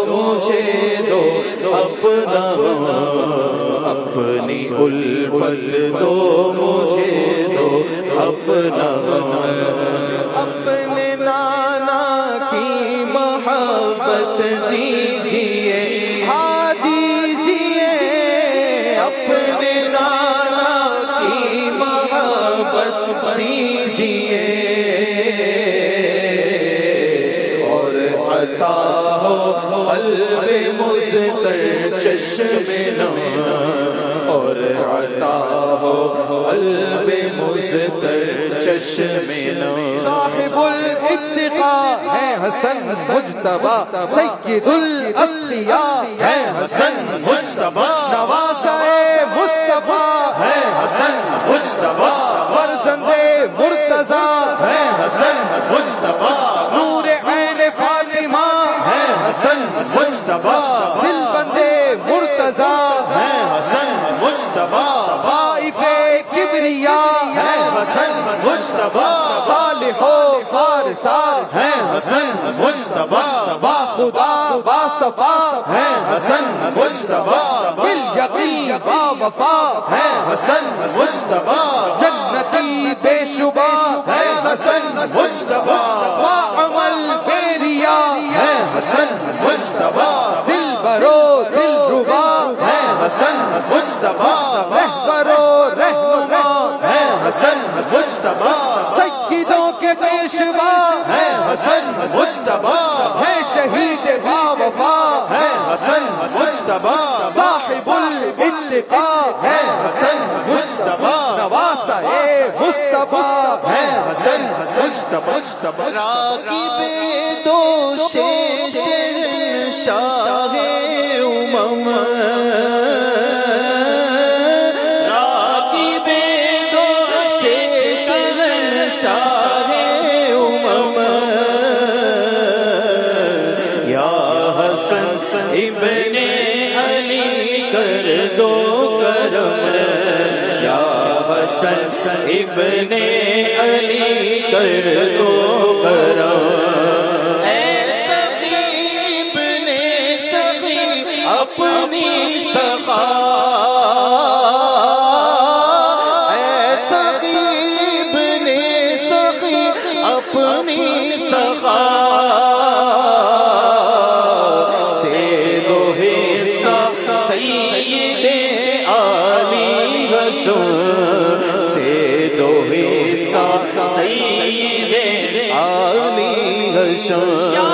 مجھے دو اپنا اپنی الفت دو مجھے دو اپنا اپنے نانا کی محبت دیجیے ہاں دیجیے اپنے نانا کی محبت دیجیے اور عطا ہو قلب مضطر چشم نم اور عطا ہو قلب مضطر چشم نم صاحب الاتقاء ہے حسن مجتبی سید الاسقیاء ہے حسن مجتبی نواسہ مصطفیٰ ہے حسن مجتبی فرزند مرتضیٰ ہے حسن مجتبی نور عین فاطمہ ہے حسن مجتبی دل بندے مرتضیٰ ہے حسن مجتبی خائف کبریاء ہے حسن مجتبی صالح و فارسا ہے حسن مجتبی با خدا با صفا ہے حسن مجتبی بالیقین با وفا ہے حسن مجتبی جنتی بے شبہ ہے حسن مجتبی با عمل بے ریا ہے حسن مجتبی دل برو دل ربا ہے حسن مجتبی رہبر و رہنما ہے حسن مجتبی سیدوں کے پیشوا ہے حسن مجتبی ہے شہید با وفا ہے حسن مجتبی صاحب الاتقاء ہے حسن مجتبی نواسہ مصطفیٰ ہے حسن مجتبی راغب دوش شاہ امم راغب دوش شاہ امم یا حسن ابن علی کر دو کرم یا حسن ابن علی کر دو کرم اے سخی ابن سخی اپنی سخا اے سخی ابن سخی اپنی سخا سے دو حصہ سید علی حشر سے دو حصہ سید علی حشر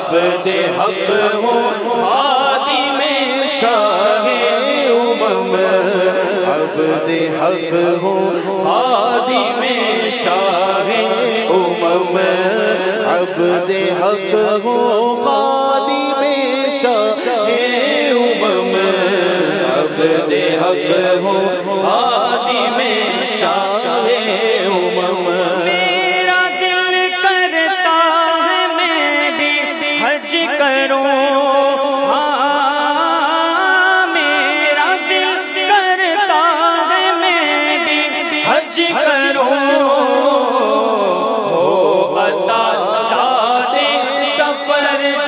عبد حق ہوں خادم شاہ امم عبد حق ہوں خادم شاہ امم عبد حق ہوں خادم شاہ امم عبد حق ہوں خادم شاہ امم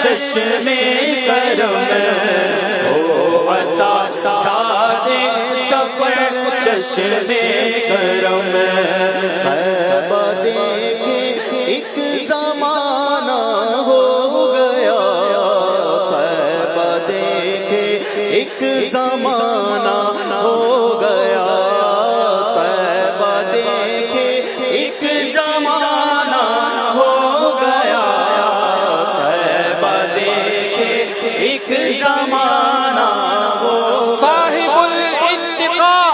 چشم کرم ہو عطا ساد سفر چشم کرم طیبہ دیکھے ایک زمانہ ہو گیا طیبہ دیکھے ایک زمانہ ہو گیا طیبہ دیکھے ایک زمانہ ہو گیا ایک زمانہ ہو صاحب الاتقاء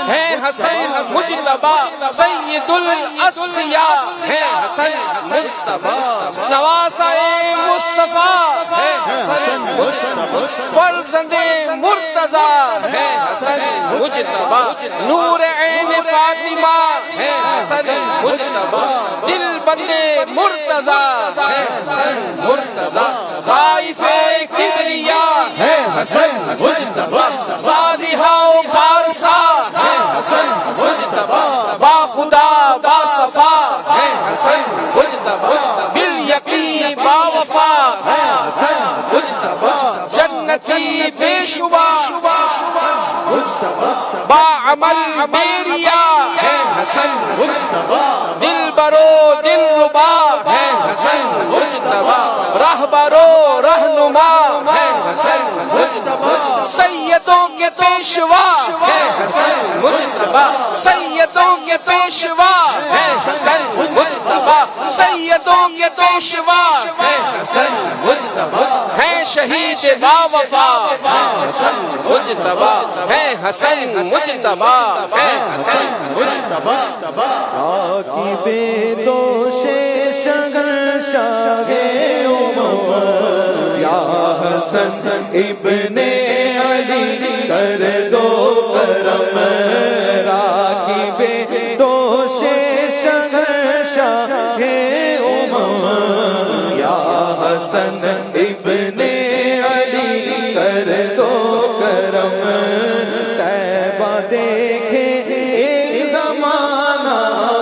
ہے حسن مجتبی سید الاسقیاء ہے حسن مجتبی نواسہ مصطفیٰ ہے حسن مجتبی فرزند مرتضیٰ ہے حسن مجتبی نور عین فاطمہ ہے حسن مجتبی دل بندے مرتضیٰ ہے حسن مجتبی خائف کبریاء ہے حسن مجتبی صالحہ و بارسا ہے حسن مجتبی با خدا با صفا ہے حسن مجتبی بالیقین با وفا ہے حسن مجتبی جنتی بے شبہ با عمل بے ریا ہے حسن مجتبی دل برو دل ربا ہے حسن مجتبی رہبرو رہنما ہے حسن مجتبی سیدوں کے پیشوا ہے حسن مجتبی سیدوں کے پیشوا ہے حسن مجتبی سیدوں کے پیشوا ہے حسن مجتبی ہے شہید با وفا ہے حسن مجتبی ہے حسن مجتبی ہے حسن مجتبی راکب دوش شگر شاہ امم یا حسن ابن علی کر دو کرم راکب دوش شگر شاہ امم یا حسن ابن علی کر دو کرم طیبہ دیکھے ایک زمانہ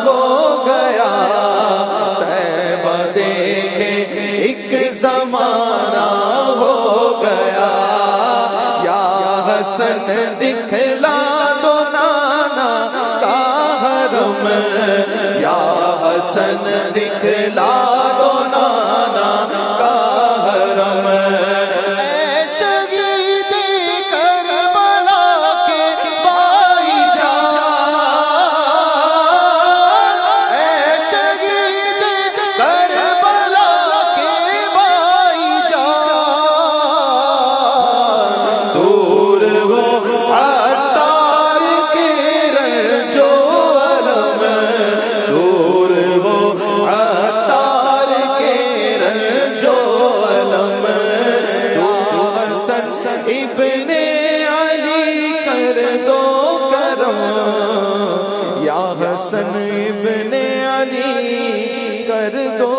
ہو گیا طیبہ دیکھے ایک زمانہ ہو گیا یا حسن دکھلا دو نانا کا حرم یا حسن دکھلا دو نانا کا حرم اے شہید کربلا کے بھائی جان اے شہید کربلا کے بھائی جان دور ہو عطار کے رنجو علم دور ہو عطار کے رنجو علم تو حسن ابن علی کر دو کرم یا حسن ابن علی کر دو